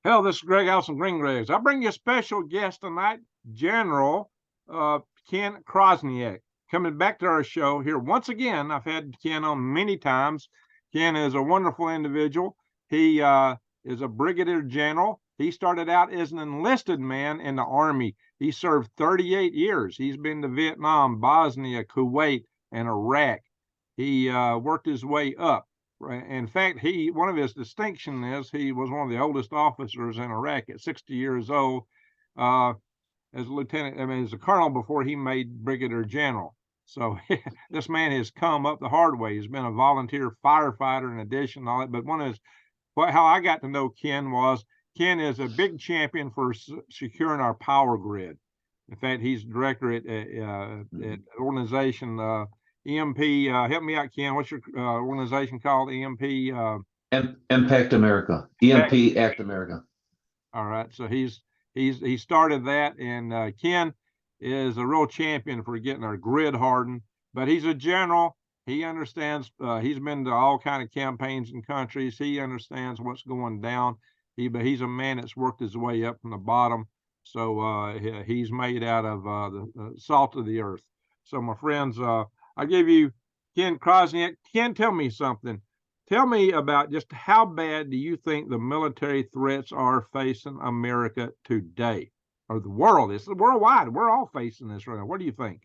Hello, this is Greg House from Green Gregs. I bring you a special guest tonight, General Ken Chrosniak, coming back to our show here once again. I've had Ken on many times. Ken is a wonderful individual. He is a brigadier general. He started out as an enlisted man in the Army. He served 38 years. He's been to Vietnam, Bosnia, Kuwait, and Iraq. He worked his way up. In fact, one of his distinctions is he was one of the oldest officers in Iraq at 60 years old, uh, as a lieutenant. I mean, as a colonel before he made brigadier general. So this man has come up the hard way. He's been a volunteer firefighter in addition to all that. But how I got to know Ken was Ken is a big champion for securing our power grid. In fact, he's director at organization EMP. Help me out, Ken. What's your organization called? EMP. Impact America. EMP Act America. All right. So he started that, and Ken is a real champion for getting our grid hardened. But he's a general. He understands. He's been to all kind of campaigns and countries. He understands what's going down. But he's a man that's worked his way up from the bottom. So he's made out of the salt of the earth. So my friends, I give you Ken Chrosniak. Ken, tell me something. Tell me about just how bad do you think the military threats are facing America today, or the world? It's worldwide. We're all facing this right now. What do you think?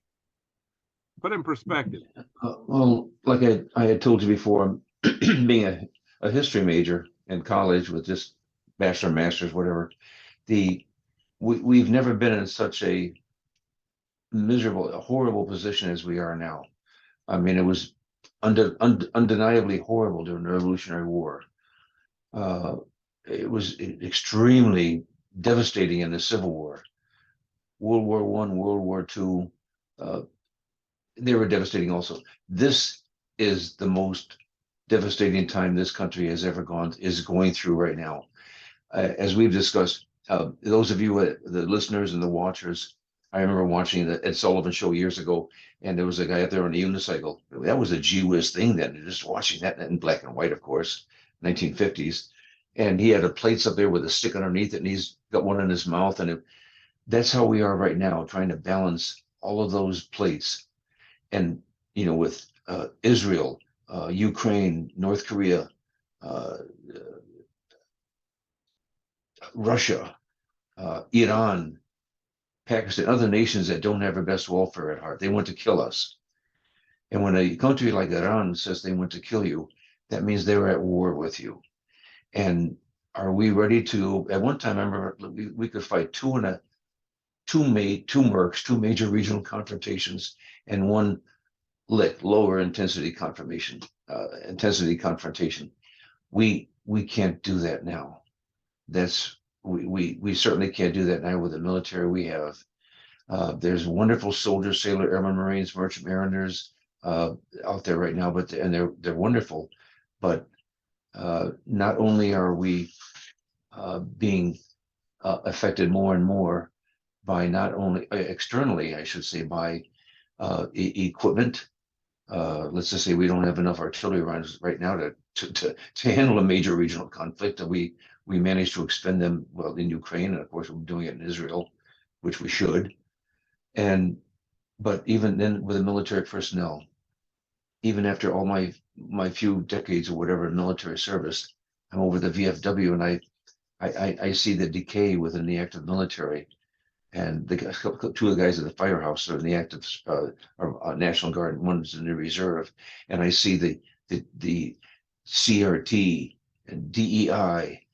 Put it in perspective. Well, like I had told you before, being a history major in college with just bachelor, master's, whatever, we've never been in such a miserable, horrible position as we are now. I mean, it was undeniably horrible during the Revolutionary War. It was extremely devastating in the Civil War. World War I, World War II, they were devastating also. This is the most devastating time this country has ever is going through right now. As we've discussed, those of you, the listeners and the watchers, I remember watching the Ed Sullivan show years ago, and there was a guy up there on a unicycle. That was a gee whiz thing then, just watching that in black and white, of course, 1950s. And he had a plates up there with a stick underneath it, and he's got one in his mouth. And that's how we are right now, trying to balance all of those plates. And, with Israel, Ukraine, North Korea, Russia, Iran, Pakistan, other nations that don't have our best welfare at heart. They want to kill us. And when a country like Iran says they want to kill you, that means they're at war with you. And are we ready to? At one time, I remember we could fight two Mercs, two major regional confrontations, and one lower intensity confrontation. We can't do that now. We certainly can't do that now with the military we have. There's wonderful soldiers, sailor, airmen, Marines, merchant mariners out there right now, and they're wonderful. But not only are we being affected more and more by not only externally, I should say, by equipment. Let's just say we don't have enough artillery rounds right now to handle a major regional conflict, and we managed to expend them in Ukraine, and of course we're doing it in Israel, which we should. But even then, with the military personnel, even after all my few decades or whatever in military service, I'm over the VFW, and I see the decay within the active military. And two of the guys at the firehouse are in the active National Guard, and one's in the reserve. And I see the CRT and DEI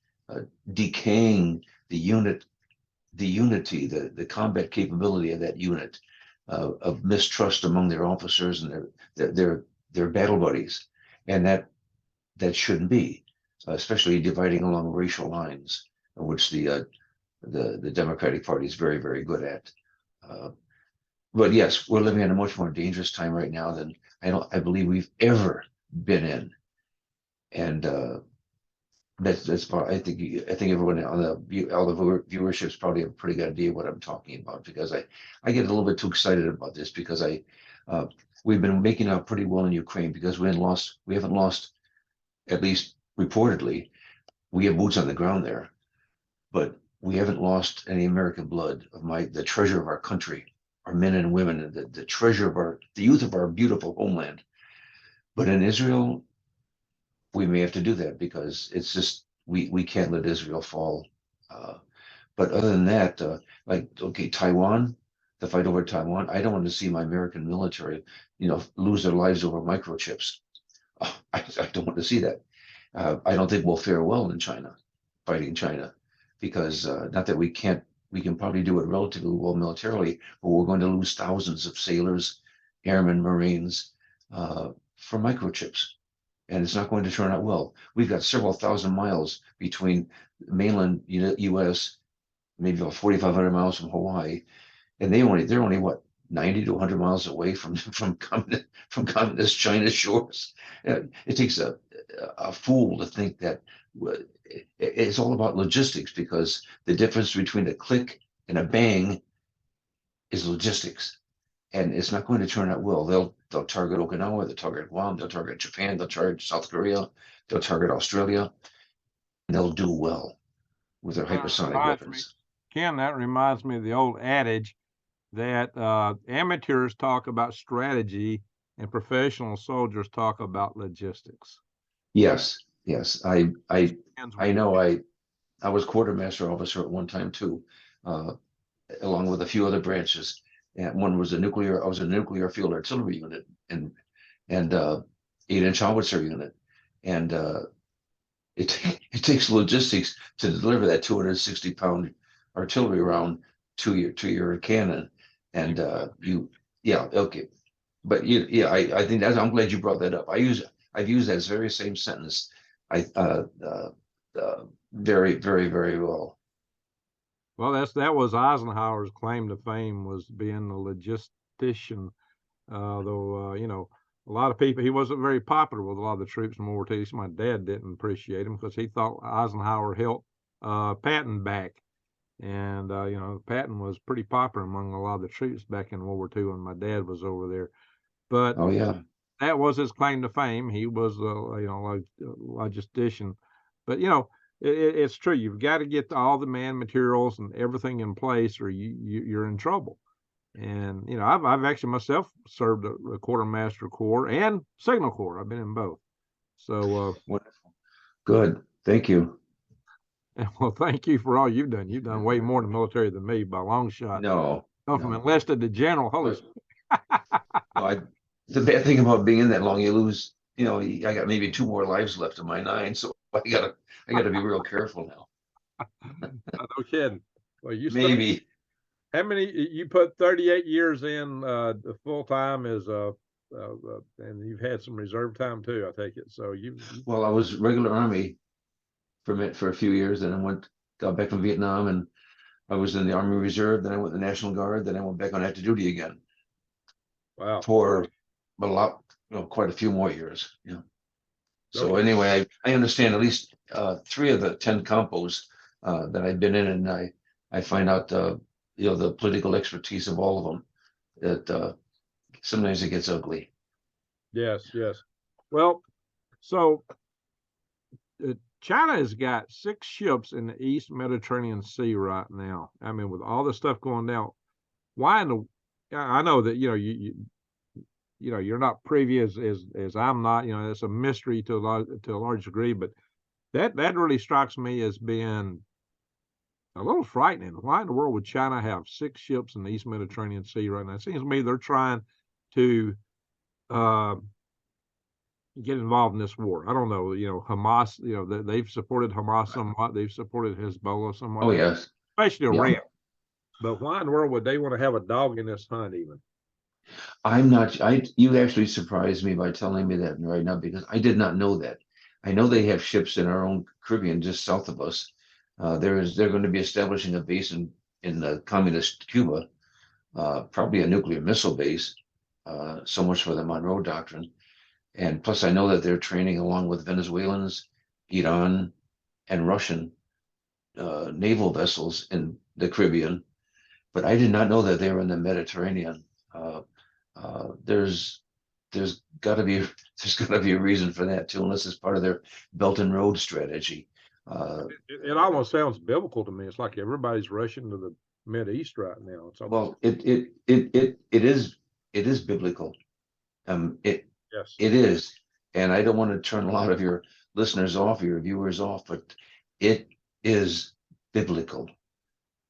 decaying the unity, the combat capability of that unit, of mistrust among their officers and their battle buddies, and that shouldn't be, especially dividing along racial lines, which the Democratic Party is very, very good at. But yes, we're living in a much more dangerous time right now than I believe we've ever been in. And that's part. I think everyone on all the viewerships probably have a pretty good idea what I'm talking about, because I get a little bit too excited about this, because we've been making out pretty well in Ukraine, because we haven't lost, at least reportedly. We have boots on the ground there. but we haven't lost any American blood of the treasure of our country, our men and women, and the treasure of the youth of our beautiful homeland. But in Israel, we may have to do that because it's just we can't let Israel fall. But other than that, like okay, Taiwan, the fight over Taiwan, I don't want to see my American military, lose their lives over microchips. I don't want to see that. I don't think we'll fare well in China, fighting China, because not that we can probably do it relatively well militarily, but we're going to lose thousands of sailors, airmen, Marines for microchips. And it's not going to turn out well. We've got several thousand miles between mainland US, maybe about 4,500 miles from Hawaii, and they're only what, 90 to 100 miles away from communist China's shores. It takes a fool to think that it's all about logistics, because the difference between a click and a bang is logistics, and it's not going to turn out well. They'll target Okinawa, they'll target Guam, they'll target Japan, they'll target South Korea, they'll target Australia, and they'll do well with their hypersonic weapons. Ken, that reminds me of the old adage that amateurs talk about strategy and professional soldiers talk about logistics. Yes. I know. I was quartermaster officer at one time too, along with a few other branches. And one was I was a nuclear field artillery unit and 8-inch howitzer unit. And it takes logistics to deliver that 260-pound artillery round to your cannon. And okay. But I think I'm glad you brought that up. I've used that very same sentence. Very, very, very well. Well, that was Eisenhower's claim to fame, was being a logistician. Though a lot of people, he wasn't very popular with a lot of the troops in World War II. My dad didn't appreciate him because he thought Eisenhower held Patton back. And Patton was pretty popular among a lot of the troops back in World War II when my dad was over there. But oh yeah, that was his claim to fame. He was a logistician. But it's true. You've got to get all the man materials and everything in place, or you're in trouble. And I've actually myself served a quartermaster corps and signal corps. I've been in both. So wonderful, good, thank you. Well, thank you for all you've done. You've done way more in the military than me by a long shot. No, from enlisted to general. Holy. The bad thing about being in that long, you lose. I got maybe 2 more lives left of my 9, so I gotta be real careful now. No kidding. Well, maybe. How many you put 38 years in the full time as and you've had some reserve time too, I take it. So well, I was regular Army for a few years, then I got back from Vietnam, and I was in the Army Reserve, then I went to the National Guard, then I went back on active duty again. Wow. For a lot, quite a few more years. So anyway, I understand at least 3 of the 10 compos that I've been in, and I find out the political expertise of all of them, that sometimes it gets ugly. Yes. Well, so China has got 6 ships in the East Mediterranean Sea right now. I mean, with all this stuff going down, why I know that you're not privy as I'm not. It's a mystery to a large degree, but that really strikes me as being a little frightening. Why in the world would China have 6 ships in the East Mediterranean Sea right now? It seems to me they're trying to get involved in this war. I don't know. Hamas. They've supported Hamas somewhat. They've supported Hezbollah somewhat. Oh yes, especially Iran. But why in the world would they want to have a dog in this hunt even? I'm not. You actually surprised me by telling me that right now, because I did not know that. I know they have ships in our own Caribbean just south of us. They're going to be establishing a base in communist Cuba, probably a nuclear missile base. So much for the Monroe Doctrine. And plus, I know that they're training along with Venezuelans, Iran, and Russian naval vessels in the Caribbean. But I did not know that they were in the Mediterranean. There's got to be a reason for that too, unless it's part of their Belt and Road strategy. It almost sounds biblical to me. It's like everybody's rushing to the Mid East right now. It's almost, Well, it is biblical. It yes. it is, and I don't want to turn a lot of your listeners off, your viewers off, but it is biblical.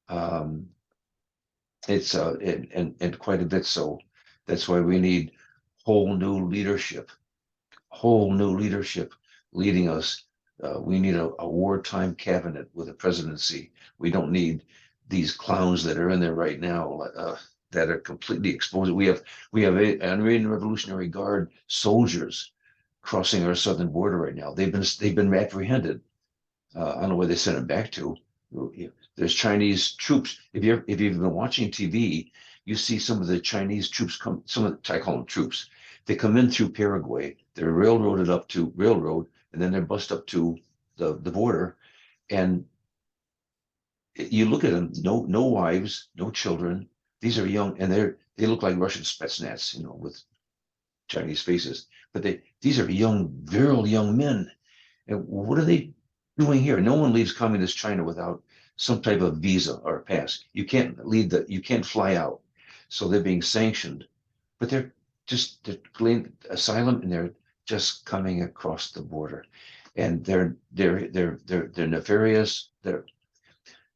Um, it's and quite a bit so. That's why we need whole new leadership leading us. We need a wartime cabinet with a presidency. We don't need these clowns that are in there right now that are completely exposed. We have Iranian Revolutionary Guard soldiers crossing our southern border right now. They've been apprehended. I don't know where they sent them back to. There's Chinese troops. If you've been watching TV, you see some of the Chinese troops come. Some of the, I call them troops. They come in through Paraguay. They're railroaded up to railroad, and then they're bussed up to the border. And you look at them. No wives, no children. These are young, and they look like Russian Spetsnaz, with Chinese faces. But these are young, virile young men. And what are they doing here? No one leaves communist China without some type of visa or pass. You can't fly out. So they're being sanctioned, but they're claiming asylum and they're just coming across the border. And they're nefarious. They're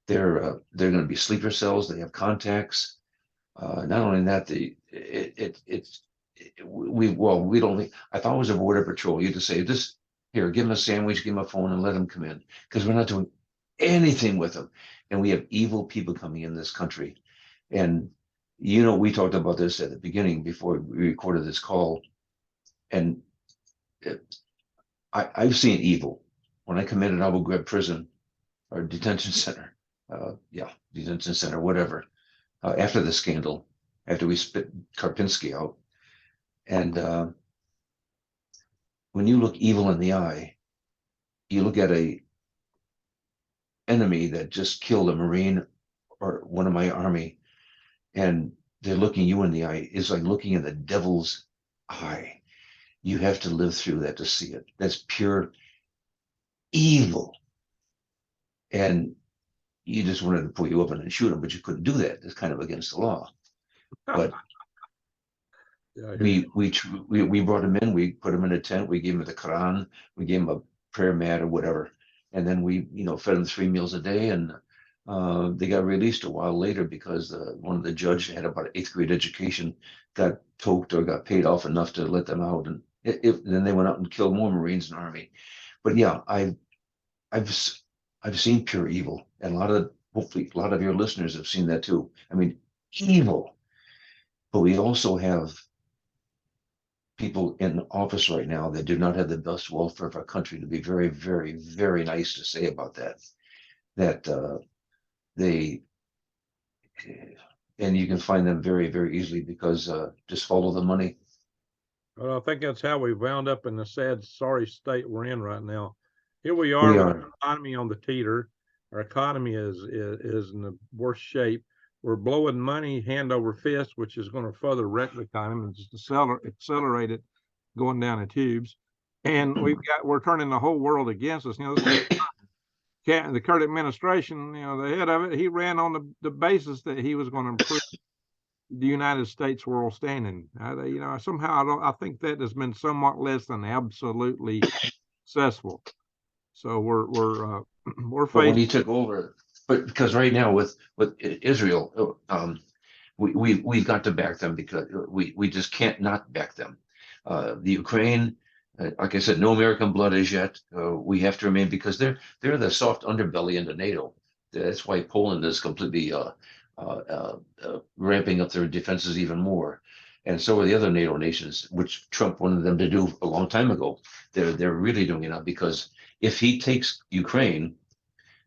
going to be sleeper cells. They have contacts. Not only that, we don't. If I was a border patrol, you'd just say, this here, give them a sandwich, give them a phone, and let them come in, because we're not doing anything with them. And we have evil people coming in this country. And we talked about this at the beginning before we recorded this call. And I've seen evil when I committed Abu Ghraib prison or detention center. Detention center, whatever. After the scandal, after we spit Karpinski out, and when you look evil in the eye, you look at a enemy that just killed a Marine or one of my army, and they're looking you in the eye. It's like looking in the devil's eye. You have to live through that to see it. That's pure evil. And you just wanted to pull you up and shoot them, but you couldn't do that. It's kind of against the law. But Yeah, we brought him in. We put him in a tent. We gave him the Quran. We gave him a prayer mat or whatever, and then we fed them 3 meals a day. And they got released a while later because one of the judges had about an 8th grade education, got toked or got paid off enough to let them out, and then they went out and killed more Marines and Army. But yeah, I've seen pure evil, and hopefully a lot of your listeners have seen that too. I mean, evil. But we also have people in office right now that do not have the best welfare of our country, to be very, very, very nice to say about that. That they, and you can find them very, very easily because just follow the money. Well, I think that's how we wound up in the sad, sorry state we're in right now. Here we are with our economy on the teeter. Our economy is in the worst shape. We're blowing money hand over fist, which is going to further wreck the economy and just accelerate it going down the tubes. And we're turning the whole world against us. The current administration, the head of it, he ran on the basis that he was going to improve the United States world standing. Somehow I think that has been somewhat less than absolutely successful. So we're But when facing. he took over, but because right now with Israel, we've got to back them, because we just can't not back them. The Ukraine, like I said, no American blood as yet. We have to remain, because they're the soft underbelly into NATO. That's why Poland is completely ramping up their defenses even more, and so are the other NATO nations, which Trump wanted them to do a long time ago. They're really doing it now, because if he takes Ukraine,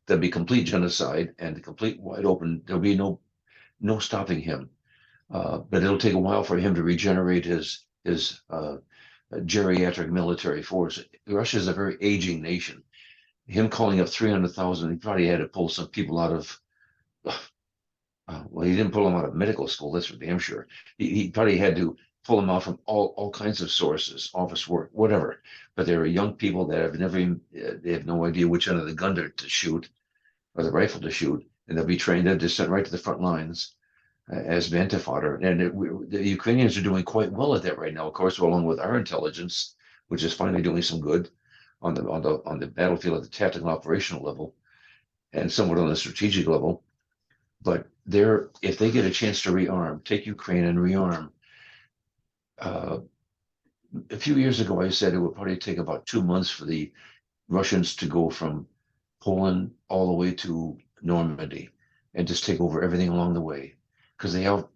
there'll be complete genocide and complete wide open. There'll be no stopping him. But it'll take a while for him to regenerate his geriatric military force. Russia is a very aging nation. Him calling up 300,000, he probably had to pull some people out of. Well, he didn't pull them out of medical school. That's for damn sure. He probably had to pull them out from all kinds of sources, office work, whatever. But there are young people that have never even, they have no idea which end of the gun to shoot or the rifle to shoot, and they'll be trained. They're just sent right to the front lines as Banta fodder. And the Ukrainians are doing quite well at that right now, of course, along with our intelligence, which is finally doing some good on the battlefield at the tactical operational level and somewhat on the strategic level. But if they get a chance to rearm, take Ukraine and rearm. A few years ago, I said it would probably take about 2 months for the Russians to go from Poland all the way to Normandy and just take over everything along the way, because they out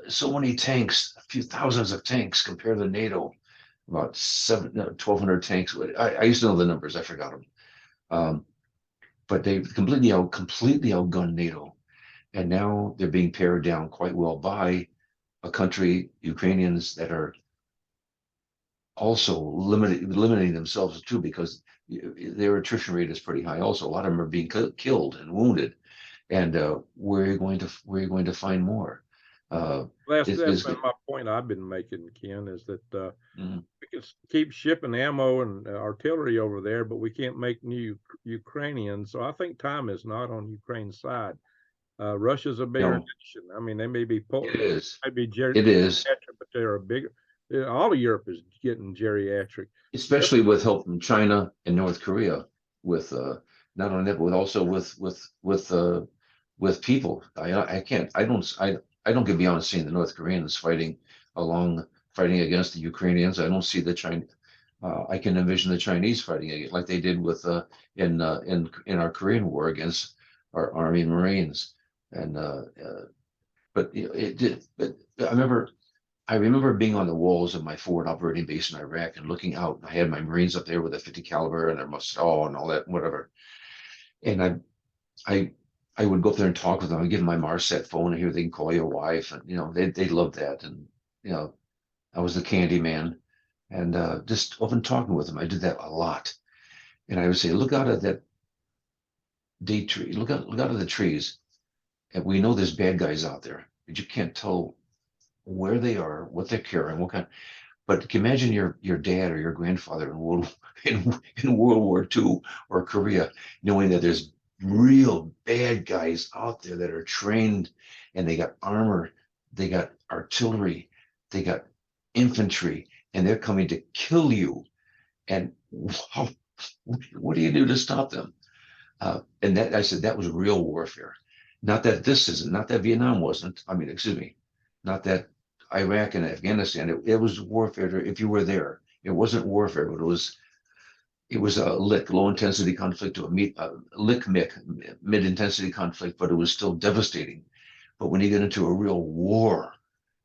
so many tanks, a few thousands of tanks compared to NATO, about 1,200 tanks. I used to know the numbers, I forgot them. But they completely outgunned NATO, and now they're being pared down quite well by a country, Ukrainians, that are also limiting themselves too, because their attrition rate is pretty high. Also, a lot of them are being killed and wounded, and where are you going to find more? That's been my point I've been making, Ken, is that we can keep shipping ammo and artillery over there, but we can't make new Ukrainians. So I think time is not on Ukraine's side. Russia's a bigger nation. I mean, they may be It is. maybe It is. but they're a bigger. All of Europe is getting geriatric, especially with help from China and North Korea. With not only that, but also with people. I don't get beyond seeing the North Koreans fighting against the Ukrainians. I don't see the China. I can envision the Chinese fighting against, like they did with in our Korean War against our Army Marines. And but it did. But I remember being on the walls of my forward operating base in Iraq and looking out. I had my Marines up there with a 50 caliber and their Mustang and all that, whatever. And I would go up there and talk with them. I'd give them my Marset phone, and here they can call your wife, and they loved that. And I was the candy man, and just often talking with them. I did that a lot, and I would say, look out at that date tree, look out of the trees, and we know there's bad guys out there, but you can't tell where they are, what they're carrying, what kind. But imagine your dad or your grandfather in World War II or Korea, knowing that there's real bad guys out there that are trained, and they got armor, they got artillery, they got infantry, and they're coming to kill you. And what do you do to stop them? And that, I said, that was real warfare. Not that this isn't, not that Vietnam wasn't. I mean, excuse me, not that Iraq and Afghanistan. It was warfare if you were there. It wasn't warfare, but it was a low intensity conflict, to mid intensity conflict, but it was still devastating. But when you get into a real war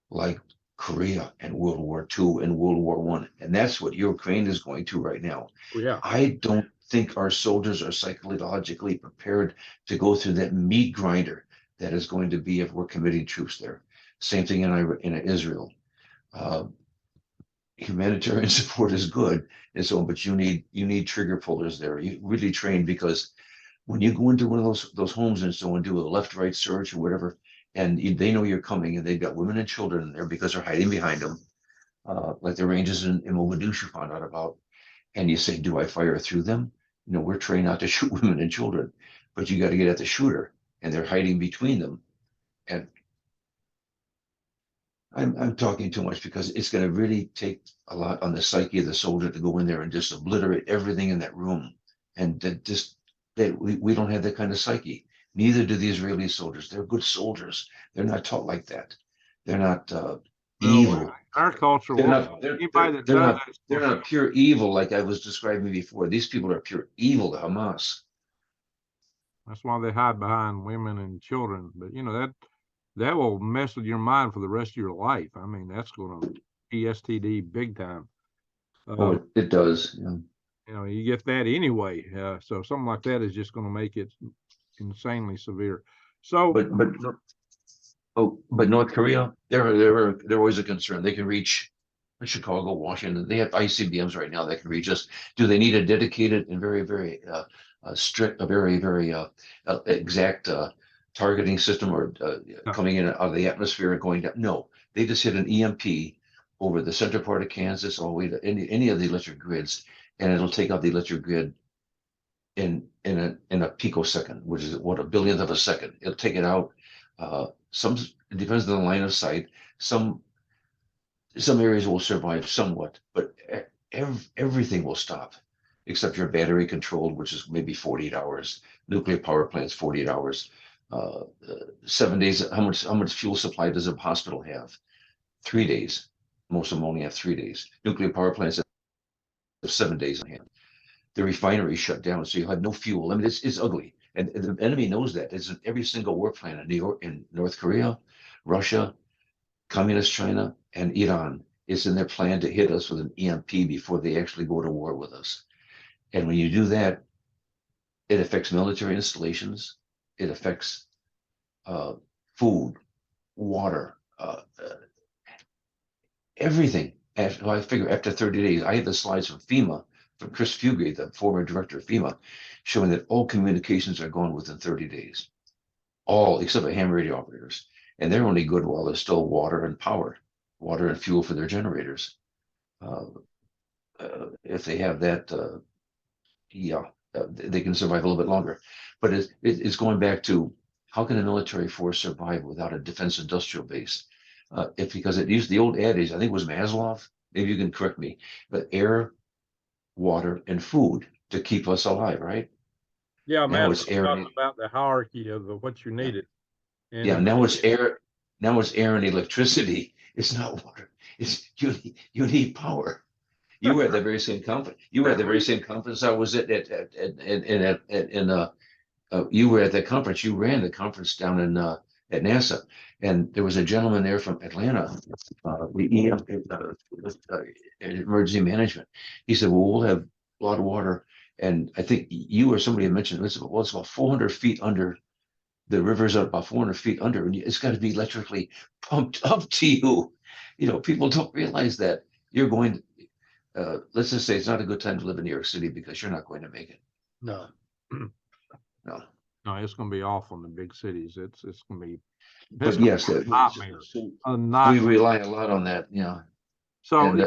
like Korea and World War II and World War I, and that's what Ukraine is going to right now. Yeah. I don't think our soldiers are psychologically prepared to go through that meat grinder that is going to be if we're committing troops there. Same thing in Israel. Humanitarian support is good and so on, but you need trigger pullers there. You really train, because when you go into one of those homes and so on, do a left-right search or whatever, and they know you're coming, and they've got women and children in there because they're hiding behind them, like the Rangers in Mogadishu found out about. And you say, do I fire through them? We're trained not to shoot women and children, but you got to get at the shooter, and they're hiding between them. And I'm talking too much, because it's going to really take a lot on the psyche of the soldier to go in there and just obliterate everything in that room. And we don't have that kind of psyche. Neither do the Israeli soldiers. They're good soldiers. They're not taught like that. They're not evil. Our culture, they're not pure evil like I was describing before. These people are pure evil to Hamas. That's why they hide behind women and children. But that will mess with your mind for the rest of your life. I mean, that's going to PSTD big time. It does. Yeah. You get that anyway. So something like that is just going to make it insanely severe. So, but North Korea, they're always a concern. They can reach Chicago, Washington. They have ICBMs right now that can reach us. Do they need a dedicated and very, very strict, a very, very exact targeting system, or coming in out of the atmosphere and going down? No, they just hit an EMP over the center part of Kansas all the way to any of the electric grids, and it'll take out the electric grid in a picosecond, which is what, a billionth of a second. It'll take it out. It depends on the line of sight. Some areas will survive somewhat, but everything will stop except your battery controlled, which is maybe 48 hours. Nuclear power plants, 48 hours. 7 days. How much fuel supply does a hospital have? 3 days. Most of them only have 3 days. Nuclear power plants have 7 days in hand. The refinery shut down, so you have no fuel. I mean, it's ugly, and the enemy knows that. It's in every single war plan in New York, in North Korea, Russia, Communist China, and Iran. It's in their plan to hit us with an EMP before they actually go to war with us. And when you do that, it affects military installations. It affects food, water, everything. I figure after 30 days, I have the slides from FEMA, from Chris Fugate, the former director of FEMA, showing that all communications are gone within 30 days. All except for ham radio operators. And they're only good while there's still water and power, water and fuel for their generators. If they have that, they can survive a little bit longer. But it's going back to, how can a military force survive without a defense industrial base? Because it used the old adage, I think it was Maslow, maybe you can correct me, but air, water, and food to keep us alive, right? Yeah, Now man, it's air. talking about the hierarchy of what you needed. And Yeah, now it's air. Now it's air and electricity. It's not water. It's you need power. You were at the very same conference. You were at the very same conference I was at you were at that conference. You ran the conference down in at NASA, and there was a gentleman there from Atlanta, emergency management. He said, "Well, we'll have a lot of water," and I think you or somebody had mentioned it's about 400 feet under. The river's about 400 feet under, and it's got to be electrically pumped up to you. You know, people don't realize that you're going. Let's just say it's not a good time to live in New York City because you're not going to make it. no, No. no, it's going to be awful in the big cities. It's going to be. But yes, we rely a lot on that. Yeah. So And, they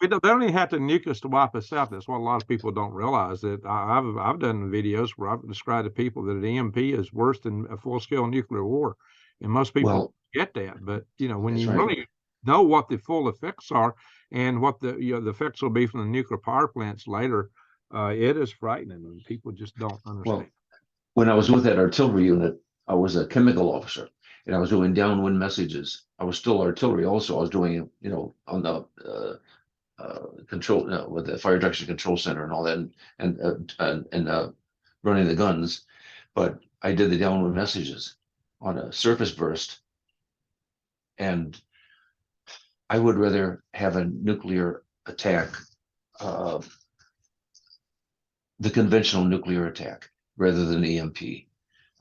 don't even have to nuke us to wipe us out. That's what a lot of people don't realize. That I've done videos where I've described to people that an EMP is worse than a full-scale nuclear war, and most people get that. But when you really know what the full effects are and what the effects will be from the nuclear power plants later, it is frightening, and people just don't understand. Well, when I was with that artillery unit, I was a chemical officer, and I was doing downwind messages. I was still artillery also. I was doing, on the control, with the fire direction control center and all that, and running the guns. But I did the downwind messages on a surface burst, and I would rather have a nuclear attack, the conventional nuclear attack, rather than EMP.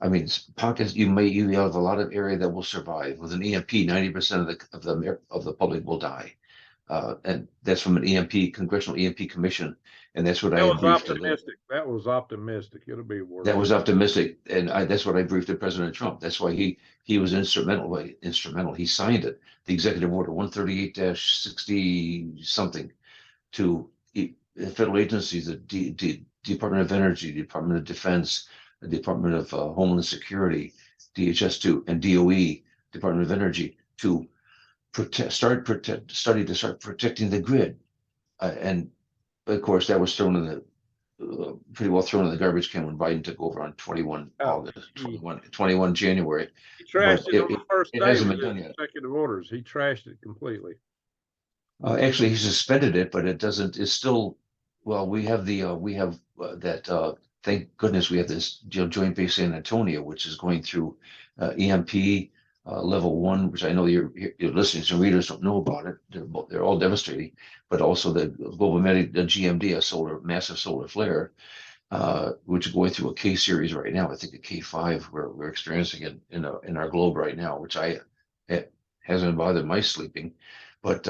I mean, pockets you have a lot of area that will survive. With an EMP, 90% of the public will die, and that's from an EMP congressional EMP commission, and that's what I was optimistic. That was optimistic. It'll be worse. That was optimistic, and that's what I briefed to President Trump. That's why he was instrumental. He signed it, the executive order 138-60 something, to the federal agencies, the Department of Energy, Department of Defense, the Department of Homeland Security, DHS2, and DOE, Department of Energy, to start protecting the grid. And of course, that was pretty well thrown in the garbage can when Biden took over on 21 January. He trashed it on the first day. It hasn't been done yet. Executive orders. He trashed it completely. Actually, he suspended it, but it doesn't. It's still. Well, we have that. Thank goodness we have this Joint Base San Antonio, which is going through EMP level 1, which I know your listeners and readers don't know about it. They're all devastating, but also the global the GMD, a massive solar flare, which is going through a K series right now. I think a K5 we're experiencing it in our globe right now, which it hasn't bothered my sleeping, but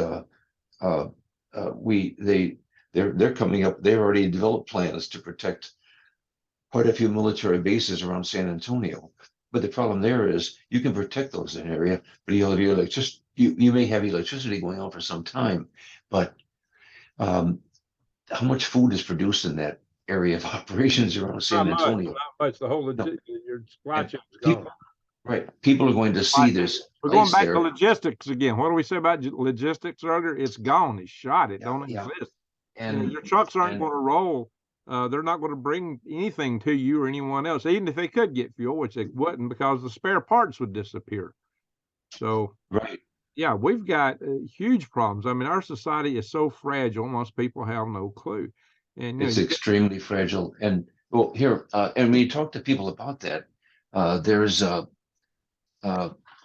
they're coming up. They've already developed plans to protect quite a few military bases around San Antonio. But the problem there is you can protect those in an area, but you have you may have electricity going on for some time, but how much food is produced in that area of operations around San Antonio? Not much. The whole No. your supply And chain is gone. people, right, people are going to see there's We're going ice back to there. logistics again. What do we say about logistics earlier? It's gone. It's shot. It Yeah, don't yeah. exist. And Your trucks aren't and going to roll. They're not going to bring anything to you or anyone else, even if they could get fuel, which they wouldn't, because the spare parts would disappear. So, right, yeah, we've got huge problems. I mean, our society is so fragile, most people have no clue. And it's extremely fragile. And well, here, and when you talk to people about that, there's I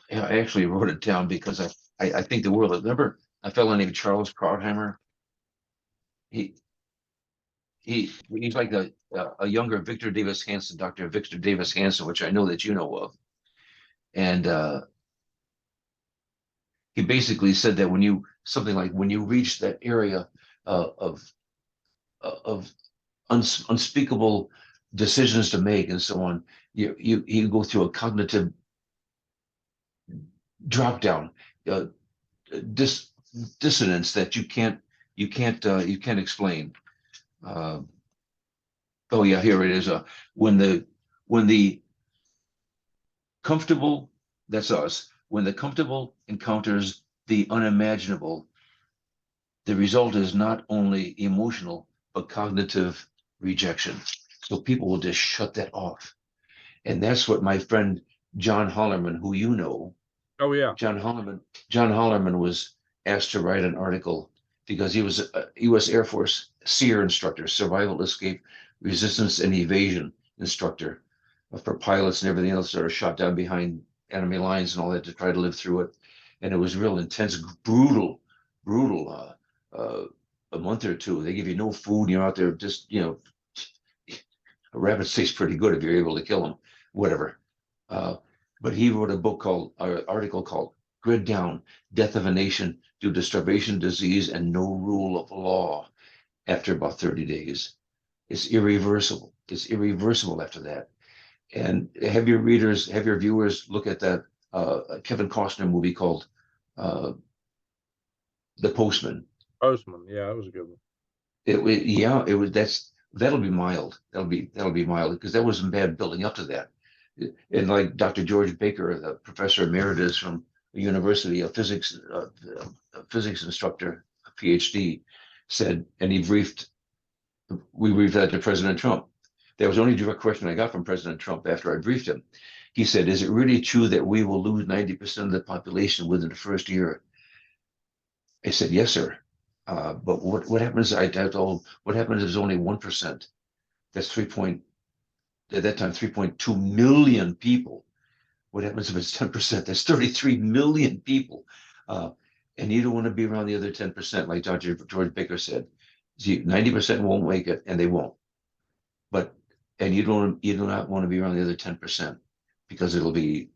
actually wrote it down because I think the world. Remember a fellow named Charles Krauthammer? He he's like a younger Victor Davis Hanson, Dr. Victor Davis Hanson, which I know that you know of. And he basically said that when you something like when you reach that area of of unspeakable decisions to make and so on, you go through a cognitive drop down, uh, dis, dissonance that you can't explain. Uh, oh yeah, here it is. When the comfortable, that's us. When the comfortable encounters the unimaginable, the result is not only emotional but cognitive rejection. So people will just shut that off. And that's what my friend John Hollerman, who you know, oh yeah, John Hollerman was asked to write an article because he was a U.S. Air Force SEER instructor, survival, escape, resistance, and evasion instructor for pilots and everything else that are shot down behind enemy lines and all that to try to live through it. And it was real intense, brutal. A month or two, they give you no food. You're out there just, a rabbit tastes pretty good if you're able to kill them, whatever. Uh, but he wrote a book called, article called Grid Down, Death of a Nation Due to Starvation, Disease, and No Rule of Law after about 30 days. It's irreversible. It's irreversible after that. And have your viewers look at that Kevin Costner movie called uh, The Postman. Postman. Yeah, that was a good one. It was that'll be mild. That'll be mild because that wasn't bad building up to that. And like Dr. George Baker, the professor emeritus from the University of Physics, a physics instructor, a PhD, said, and we briefed that to President Trump. That was the only direct question I got from President Trump after I briefed him. He said, "Is it really true that we will lose 90% of the population within the first year?" I said, "Yes, sir." But what happens? I told what happens if there's only 1%? That's at that time 3.2 million people. What happens if it's 10%? That's 33 million people. And you don't want to be around the other 10%, like Dr. George Baker said. 90% won't make it, and they won't. But and you do not want to be around the other 10% because it'll be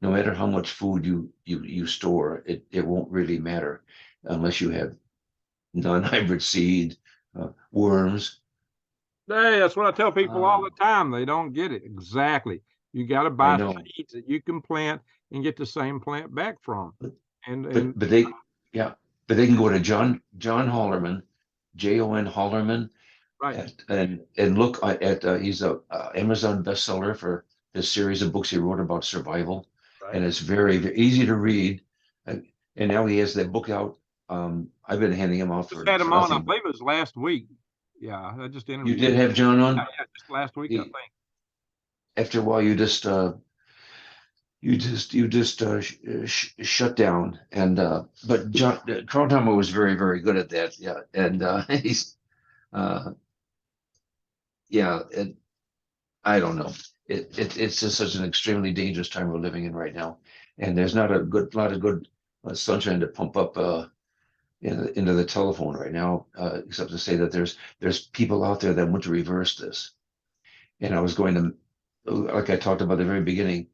no matter how much food you store, it won't really matter unless you have non-hybrid seed, worms. Hey, that's what I tell people all the time. They don't get it. Exactly. You got to I buy know, seeds that you can plant and get the same plant back from. And but they yeah, but they can go to John Hollerman, Jon Hollerman, right, and look at he's a Amazon bestseller for this series of books he wrote about survival, right. and it's very easy to read. And now he has that book out. I've been handing him out Just had him for on. I nothing. believe it was last week. Yeah, I just You interviewed him. did have John Yeah, on. yeah, just last week, I He, think. after a while, you just shut down. And but John Krauthammer was very good at that. Yeah, and he's uh, yeah. I don't know. It's just such an extremely dangerous time we're living in right now, and there's not a lot of good sunshine to pump up into the telephone right now, except to say that there's people out there that want to reverse this. And I was going to, like I talked about at the very beginning,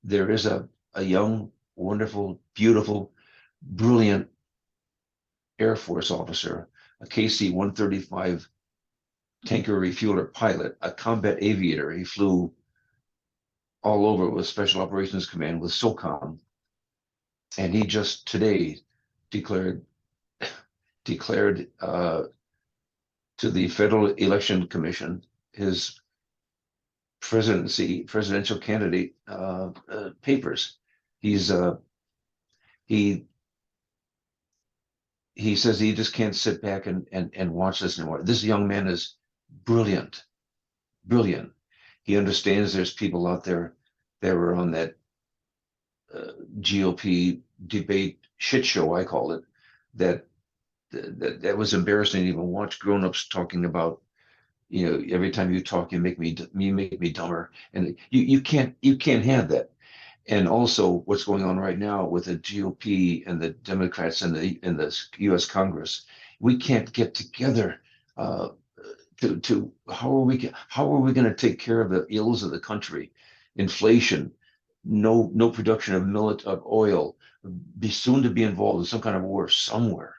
there is a young, wonderful, beautiful, brilliant Air Force officer, a KC-135 tanker refueler pilot, a combat aviator. He flew all over with Special Operations Command with SOCOM, and he just today declared to the Federal Election Commission his presidential candidate papers. He says he just can't sit back and watch this anymore. This young man is brilliant. He understands there's people out there that were on that GOP debate shit show, I call it, that was embarrassing to even watch grown-ups talking about, every time you talk, you make me dumber, and you can't have that. And also what's going on right now with the GOP and the Democrats and the U.S. Congress, we can't get together to how are we going to take care of the ills of the country, inflation, no production of oil, be soon to be involved in some kind of war somewhere.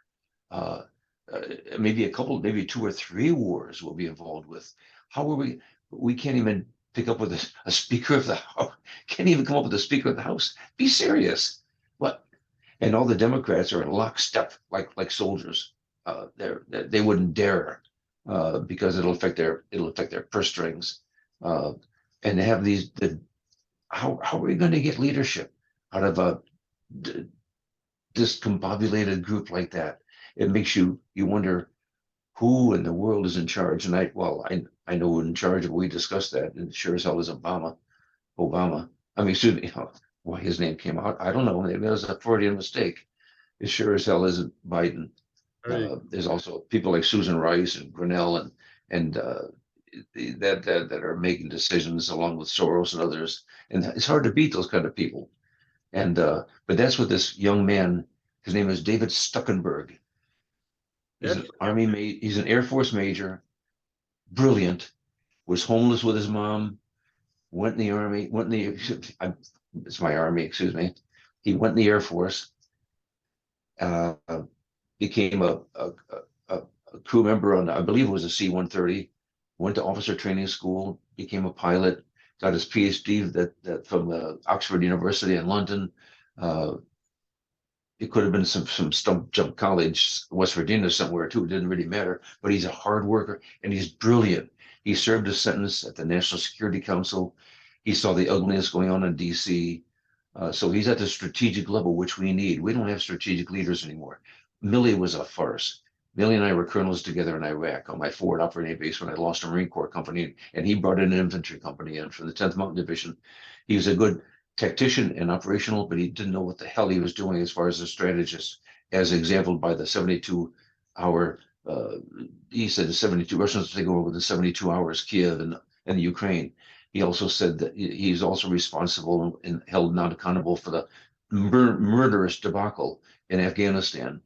Maybe maybe 2 or 3 wars we'll be involved with. How are we can't even pick up with a speaker of the house, can't even come up with a speaker of the house. Be serious. What? And all the Democrats are in lockstep like soldiers. They wouldn't dare because it'll affect their purse strings. And to have how are we going to get leadership out of a discombobulated group like that? It makes you wonder who in the world is in charge. And I know who's in charge, we discussed that, and sure as hell is Obama. I mean, excuse me, why his name came out, I don't know. Maybe it was a Freudian mistake. It sure as hell isn't Biden. There's also people like Susan Rice and Grinnell and that are making decisions along with Soros and others. And it's hard to beat those kind of people. And but that's what this young man, his name is David Stuckenberg. He's he's an Air Force major, brilliant, was homeless with his mom, went in the Army, it's my Army, excuse me. He went in the Air Force, became a crew member on, I believe it was a C-130, went to officer training school, became a pilot, got his PhD that from Oxford University in London. It could have been some stump jump college, West Virginia somewhere too. It didn't really matter, but he's a hard worker and he's brilliant. He served a sentence at the National Security Council. He saw the ugliness going on in DC. So he's at the strategic level, which we need. We don't have strategic leaders anymore. Milley was a farce. Milley and I were colonels together in Iraq on my forward operating base when I lost a Marine Corps company, and he brought in an infantry company in from the 10th Mountain Division. He was a good tactician and operational, but he didn't know what the hell he was doing as far as a strategist, as exampled by the 72-hour, he said the 72 Russians take over with the 72 hours, Kiev and the Ukraine. He also said that he's also responsible and held not accountable for the murderous debacle in Afghanistan.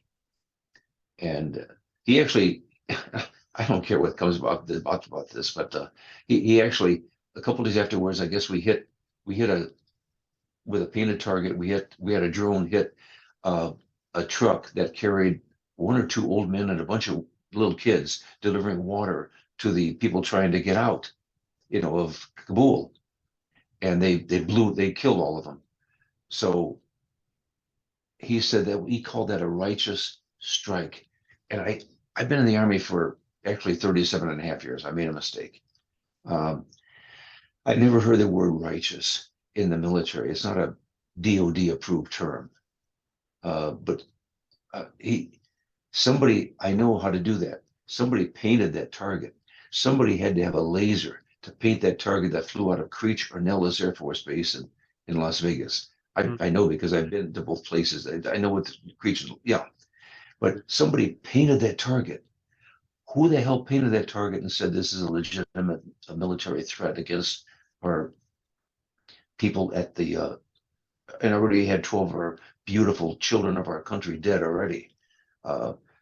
And he actually, I don't care what comes about this, but he actually, a couple days afterwards, I guess we hit with a painted target, we had a drone hit a truck that carried 1 or 2 old men and a bunch of little kids delivering water to the people trying to get out, of Kabul. And they killed all of them. So he said that he called that a righteous strike. And I've been in the Army for actually 37 and a half years. I made a mistake. I never heard the word righteous in the military. It's not a DOD approved term. But somebody, I know how to do that. Somebody painted that target. Somebody had to have a laser to paint that target that flew out of Creech or Nellis Air Force Base in Las Vegas. I know because I've been to both places. I know what Creech is, yeah. But somebody painted that target. Who the hell painted that target and said this is a legitimate military threat against our people at the, and already had 12 of our beautiful children of our country dead already.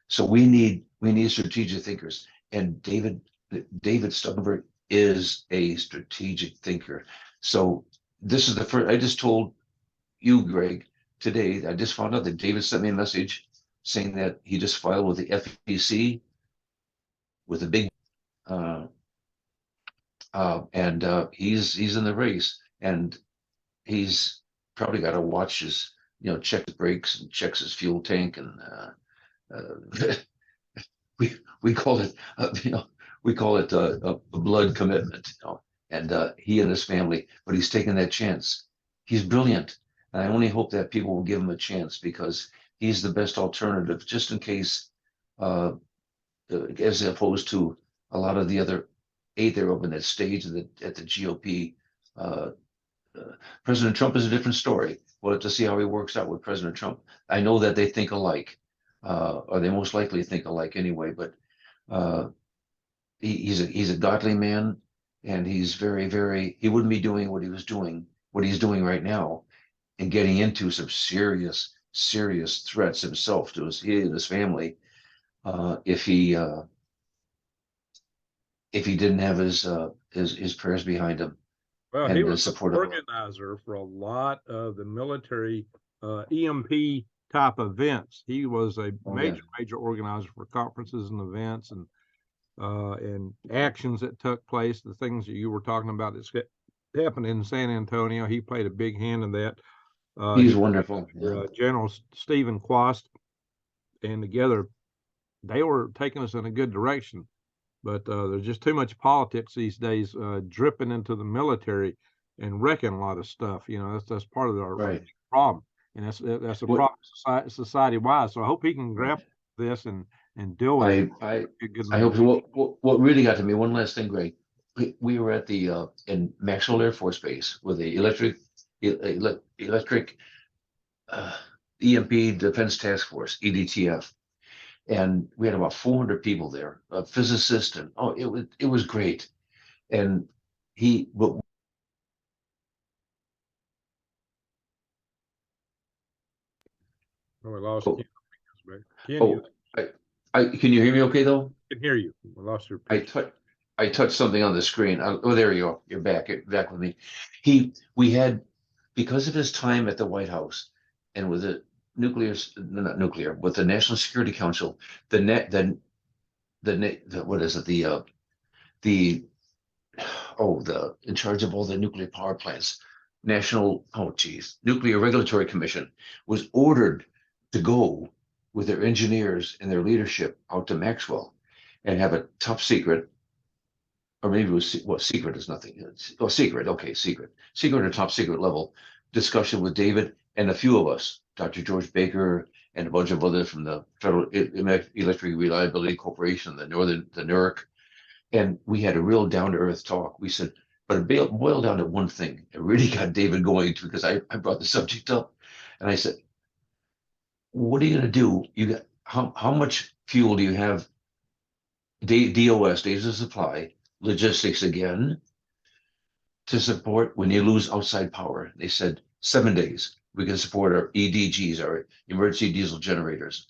So we need strategic thinkers. And David Stuckenberg is a strategic thinker. So this is the first, I just told you, Greg, today, I just found out that David sent me a message saying that he just filed with the FEC with a big, and he's in the race. And he's probably got to watch his, check his brakes and checks his fuel tank, and we call it, we call it a blood commitment, and he and his family, but he's taken that chance. He's brilliant. And I only hope that people will give him a chance, because he's the best alternative, just in case, as opposed to a lot of the other eight that are up in that stage at the GOP. Uh, President Trump is a different story. We'll have to see how he works out with President Trump. I know that they think alike, or they most likely think alike anyway, but uh, he's a godly man, and he's he wouldn't be doing what he's doing right now, and getting into some serious threats himself to he and his family, if he didn't have his prayers behind him Well, and he the was the support of. organizer for a lot of the military EMP type events. He was a major organizer for conferences and events and actions that took place. The things that you were talking about that happened in San Antonio, he played a big hand in that. He's wonderful. General Stephen Quast, and together they were taking us in a good direction. But there's just too much politics these days dripping into the military and wrecking a lot of stuff. That's part of our problem, and that's a problem society wide. So I hope he can grab this and deal with it. I hope so. What really got to me, one last thing, Greg. We were at the in Maxwell Air Force Base with the electric EMP Defense Task Force, EDTF. And we had about 400 people there, a physicist, and it was great. And but we lost Ken. Can you hear me okay though? I can hear you. We lost your picture. I touched something on the screen. There you go. You're back with me. We had, because of his time at the White House and with the with the National Security Council, the what is it? The in charge of all the nuclear power plants, Nuclear Regulatory Commission was ordered to go with their engineers and their leadership out to Maxwell and have a top secret, or maybe it was, secret is nothing. Secret or top secret level discussion with David and a few of us, Dr. George Baker and a bunch of others from the Federal Electric Reliability Corporation, the NERC. And we had a real down-to-earth talk. We said, but it boiled down to one thing. It really got David going, because I brought the subject up, and I said, what are you going to do? You got how much fuel do you have? DOS, days of supply, logistics again, to support when you lose outside power. They said 7 days. We can support our EDGs, our emergency diesel generators.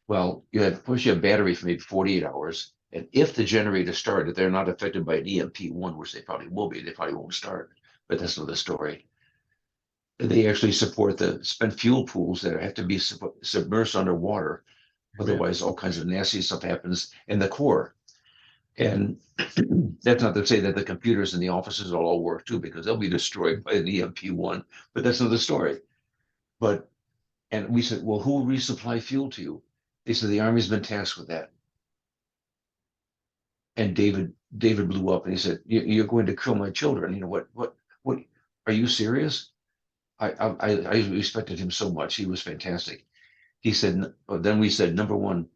Well, you have battery for maybe 48 hours. And if the generators start, if they're not affected by an EMP1, which they probably will be, they probably won't start. But that's another story. They actually support the spent fuel pools that have to be submerged underwater. Otherwise, all kinds of nasty stuff happens in the core. And that's not to say that the computers in the offices will all work too, because they'll be destroyed by an EMP1. But that's another story. And we said, well, who will resupply fuel to you? They said the Army's been tasked with that. And David blew up and he said, "You're going to kill my children." What? Are you serious? I respected him so much. He was fantastic. He said, then we said, number one,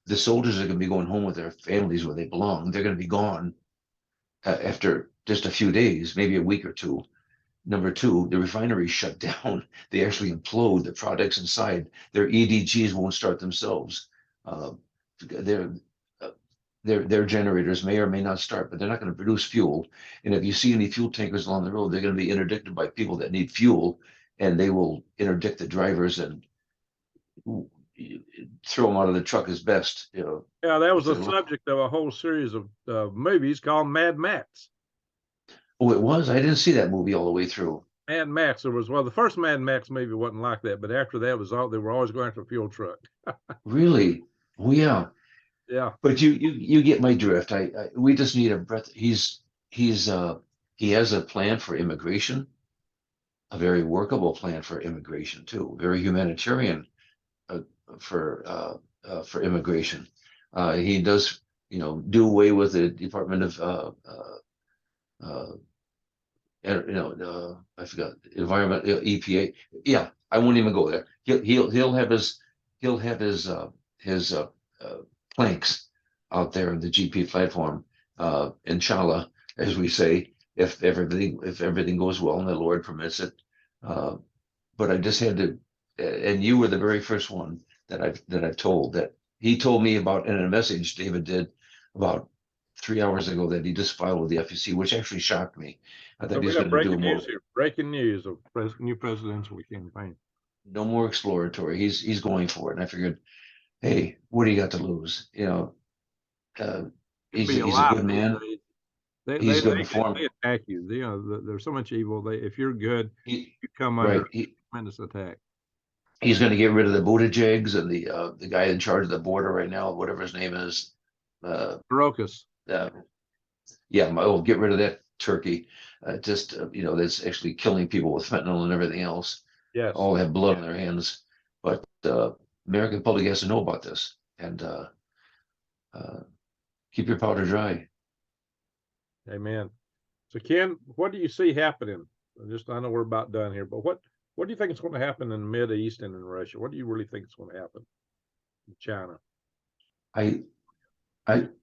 the soldiers are going to be going home with their families where they belong. They're going to be gone after just a few days, maybe a week or two. Number two, the refinery shut down. They actually implode. The products inside their EDGs won't start themselves. Their generators may or may not start, but they're not going to produce fuel. And if you see any fuel tankers along the road, they're going to be interdicted by people that need fuel, and they will interdict the drivers and throw them out of the truck as best. Yeah, that was the subject of a whole series of movies called Mad Max. Oh, it was? I didn't see that movie all the way through. Mad Max. The first Mad Max movie wasn't like that, but after that they were always going after a fuel truck. Really? Oh, yeah. Yeah. But you get my drift. We just need a breath. He has a plan for immigration. a very workable plan for immigration too, very humanitarian uh, for immigration. He does, do away with the Department of I forgot environment, EPA. Yeah, I won't even go there. He'll have his planks out there in the GP platform, inshallah, as we say, if everything goes well and the Lord permits it. But I just had to, and you were the very first one that I've told, that he told me about in a message David did about 3 hours ago, that he just filed with the FEC, which actually shocked me. I So thought we he's got going to do breaking more, news here. Breaking news of new presidential campaign. no more exploratory. He's going for it. And I figured, hey, what do you got to lose? Uh, It'd he's be a he's a lie good these man. days. They He's they going they, to form. they attack you. There's so much evil. If you're good, He, you come right. under tremendous attack. He's going to get rid of the Buttigiegs and the guy in charge of the border right now, whatever his name is. Barocas. Uh, yeah, we'll get rid of that turkey. That's actually killing people with fentanyl and everything else. Yes. All have blood on their hands. But American public has to know about this, and keep your powder dry. Amen. So Ken, what do you see happening? I know we're about done here, but what do you think is going to happen in the Middle East and in Russia? What do you really think is going to happen in China? I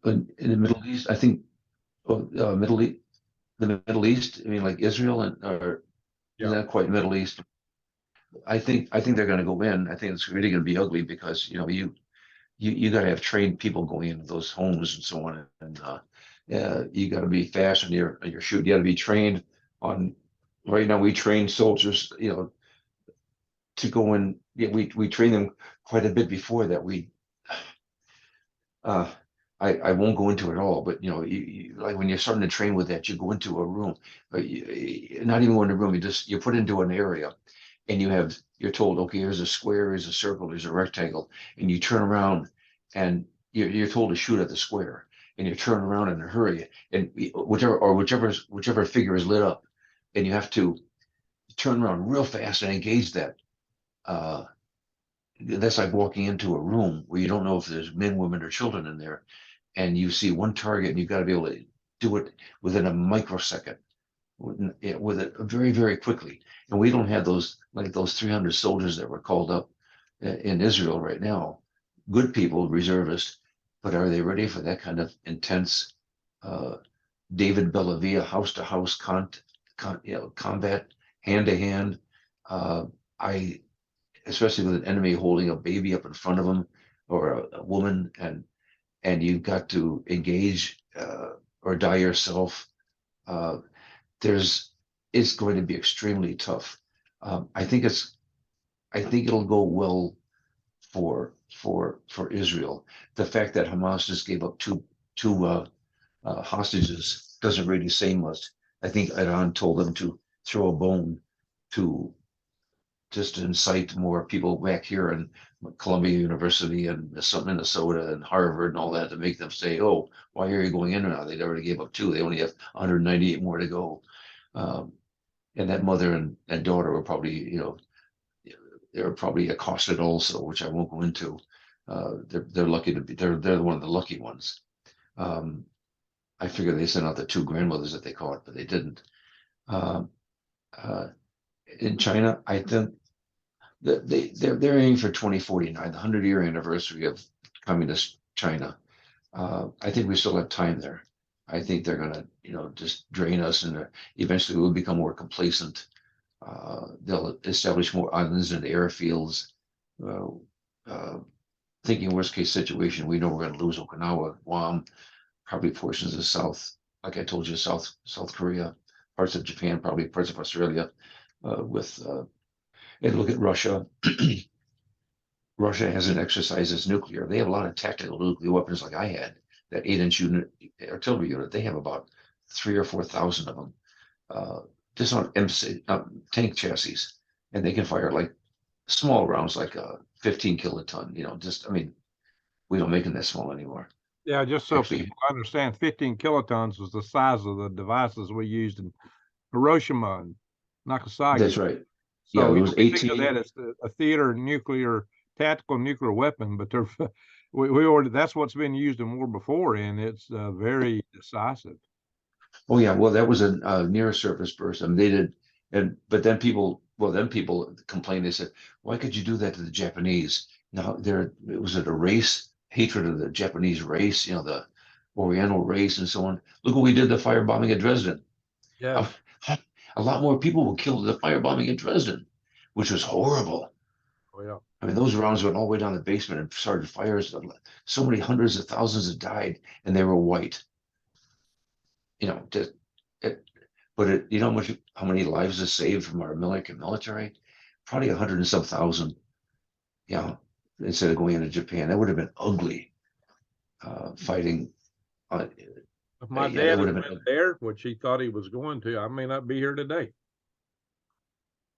in the Middle East, I think Middle East, the Middle East. I mean, like Israel or Yeah. not quite Middle East. I think they're going to go in. I think it's really going to be ugly because you got to have trained people going into those homes and so on, and you got to be fast on your shoot. You got to be trained on. Right now, we train soldiers, to go in. Yeah, we train them quite a bit before that. Uh, I won't go into it all, but like when you're starting to train with that, you go into a room, not even go in a room. You're put into an area, and you're told, okay, here's a square, here's a circle, here's a rectangle, and you turn around, and you're told to shoot at the square, and you turn around in a hurry, and whichever figure is lit up, and you have to turn around real fast and engage that. Uh, that's like walking into a room where you don't know if there's men, women, or children in there, and you see one target, and you've got to be able to do it within a microsecond, with it very, very quickly. And we don't have those 300 soldiers that were called up in Israel right now. Good people, reservists, but are they ready for that kind of intense uh, David Bellavia house to house combat, hand to hand? I Especially with an enemy holding a baby up in front of them, or a woman, and you've got to engage or die yourself. Uh, it's going to be extremely tough. I think it'll go well for Israel. The fact that Hamas just gave up two hostages doesn't really say much. I think Iran told them to throw a bone to just to incite more people back here in Columbia University and Minnesota and Harvard and all that, to make them say, "Oh, why are you going in now? They already gave up two. They only have 198 more to go." Um, and that mother and daughter were probably, they were probably accosted also, which I won't go into. They're lucky to be. They're one of the lucky ones. Um, I figure they sent out the two grandmothers that they caught, but they didn't. Um, uh, in China, I think they're aiming for 2049, the 100-year anniversary of communist China. I think we still have time there. I think they're gonna, just drain us, and eventually we'll become more complacent. They'll establish more islands and airfields. Uh, uh, Thinking worst case situation, we know we're going to lose Okinawa, Guam, probably portions of South, like I told you, South Korea, parts of Japan, probably parts of Australia. And look at Russia. Russia hasn't exercised its nuclear. They have a lot of tactical nuclear weapons, like I had. That 8-inch unit, artillery unit, they have about 3 or 4 thousand of them, just on tank chassis, and they can fire like small rounds, like a 15 kiloton. We don't make them that small anymore. Yeah, just so Actually, people understand, 15 kilotons was the size of the devices we used in Hiroshima and Nagasaki. That's right. Yeah, So it was we think of 18. that as a theater nuclear tactical nuclear weapon, but they're we already that's what's been used in war before, and it's very decisive. Oh yeah, well that was a near surface burst. I mean, they did, and but then people complained. They said, "Why could you do that to the Japanese?" Now there was it a race hatred of the Japanese race, the Oriental race and so on. Look what we did the firebombing at Dresden. Yeah. A, a lot more people were killed in the firebombing at Dresden, which was horrible. Oh yeah. I mean, those rounds went all the way down the basement and started fires. So many hundreds of thousands had died, and they were white. Just it, but how many lives is saved from our American military? Probably 100 and some thousand. Instead of going into Japan, that would have been ugly. Fighting. If my Yeah, that dad would had have went been. there, which he thought he was going to, I may not be here today.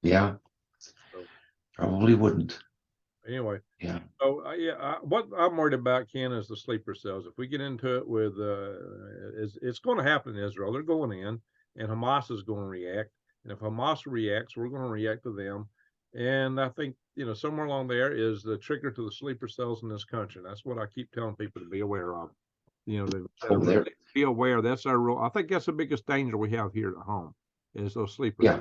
Yeah, So probably wouldn't. anyway, Yeah, so what I'm worried about, Ken, is the sleeper cells. If we get into it with, it's going to happen in Israel. They're going in, and Hamas is going to react. And if Hamas reacts, we're going to react to them. And I think somewhere along there is the trigger to the sleeper cells in this country. That's what I keep telling people to be aware of. They over there. really be aware. That's our rule. I think that's the biggest danger we have here at home is those sleeper Yeah,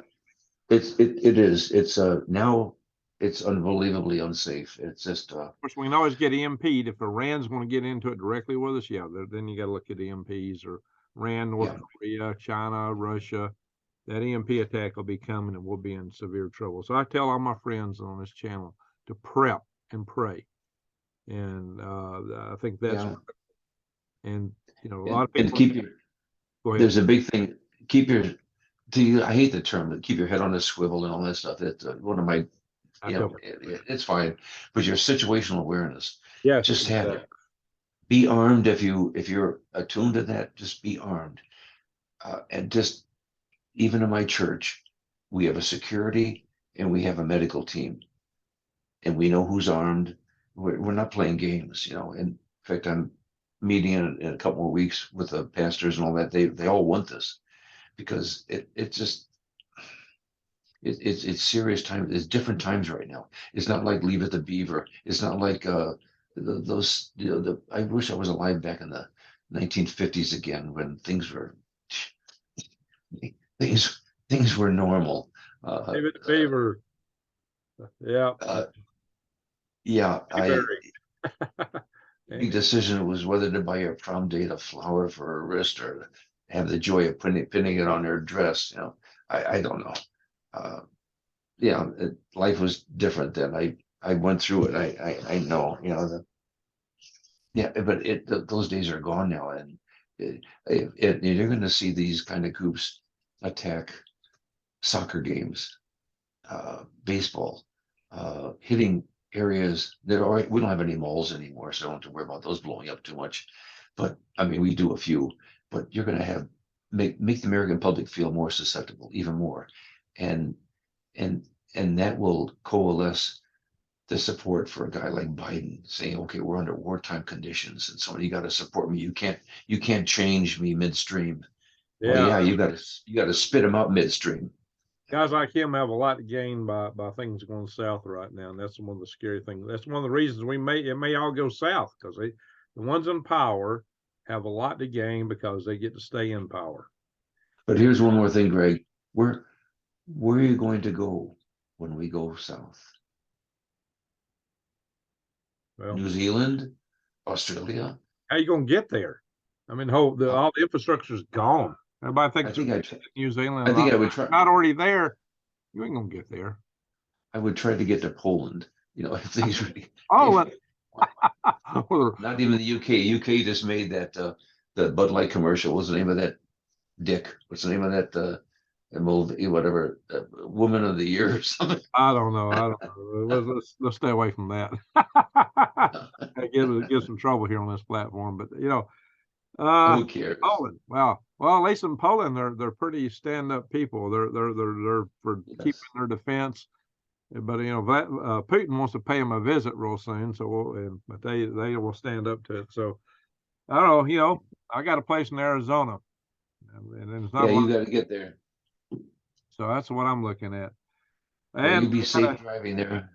cells. it is. It's now it's unbelievably unsafe. It's just Of course, we can always get EMP'd if Iran's going to get into it directly with us. Yeah, then you got to look at EMPs or Iran, North yeah, Korea, China, Russia. That EMP attack will be coming, and we'll be in severe trouble. So I tell all my friends on this channel to prep and pray, and I think that's yeah. and a lot And of people. keep your. Go ahead. There's a big thing. Keep your. I hate the term, but keep your head on a swivel and all that stuff. It's one of my. I tell. It's fine, but your situational awareness. Yes, Just have exactly. it. Be armed if you're attuned to that. Just be armed, and just even in my church, we have a security and we have a medical team, and we know who's armed. We're not playing games. In fact, I'm meeting in a couple more weeks with the pastors and all that. They all want this because it's serious times. It's different times right now. It's not like Leave It to Beaver. It's not like those. I wish I was alive back in the 1950s again when things things were normal. Uh, David uh, Beaver. Yeah. uh, yeah, Very. big decision was whether to buy your prom date a flower for her wrist or have the joy of pinning it on her dress. I don't know. Uh, Life was different then. I went through it. I know. But those days are gone now, and you're going to see these kind of groups attack soccer games, baseball, hitting areas that are we don't have any malls anymore, so I don't have to worry about those blowing up too much. But I mean, we do a few, but you're going to have make the American public feel more susceptible, even more, and and and that will coalesce the support for a guy like Biden saying, okay, we're under wartime conditions, and so you got to support me. You can't change me midstream. Well, Yeah. yeah, you got to spit him out midstream. Guys like him have a lot to gain by things going south right now, and that's one of the scary things. That's one of the reasons it may all go south because the ones in power have a lot to gain because they get to stay in power. But here's one more thing, Greg. Where are you going to go when we go south? Well, New Zealand, Australia? how you gonna get there? I mean, all the infrastructure is gone. Everybody I thinks think New Zealand. I think I would try. Not already there. You ain't gonna get there. I would try to get to Poland. If things really. Oh, Not even the UK. UK just made that the Bud Light commercial. What's the name of that? Dick. What's the name of that? Movie, whatever. Woman of the Year or something. I don't know. I don't know. Let's stay away from that. That gives some trouble here on this platform. But Who cares? Poland. Well, at least in Poland, they're pretty stand-up people. They're for keeping their defense. But Putin wants to pay him a visit real soon, but they will stand up to it. So I don't know. I got a place in Arizona, and it's not. Yeah, you got to get there. So that's what I'm looking at. Well, And you be safe driving there.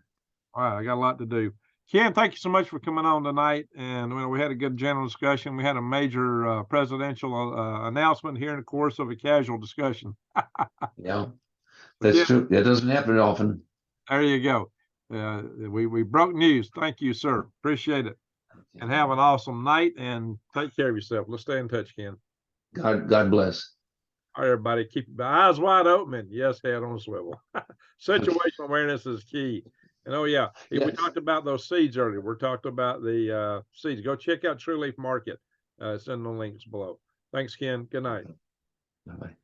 all right, I got a lot to do. Ken, thank you so much for coming on tonight. And we had a good general discussion. We had a major presidential announcement here in the course of a casual discussion. Yeah, But that's yeah, true. That doesn't happen often. there you go. We broke news. Thank you, sir. Appreciate it. And have an awesome night and take care of yourself. Let's stay in touch, Ken. God bless. All right, everybody, keep your eyes wide open and yes, head on a swivel. Situational awareness is key. And oh yeah, we Yes. talked about those seeds earlier. We're talking about the seeds. Go check out True Leaf Market. It's in the links below. Thanks, Ken. Good night. Bye-bye.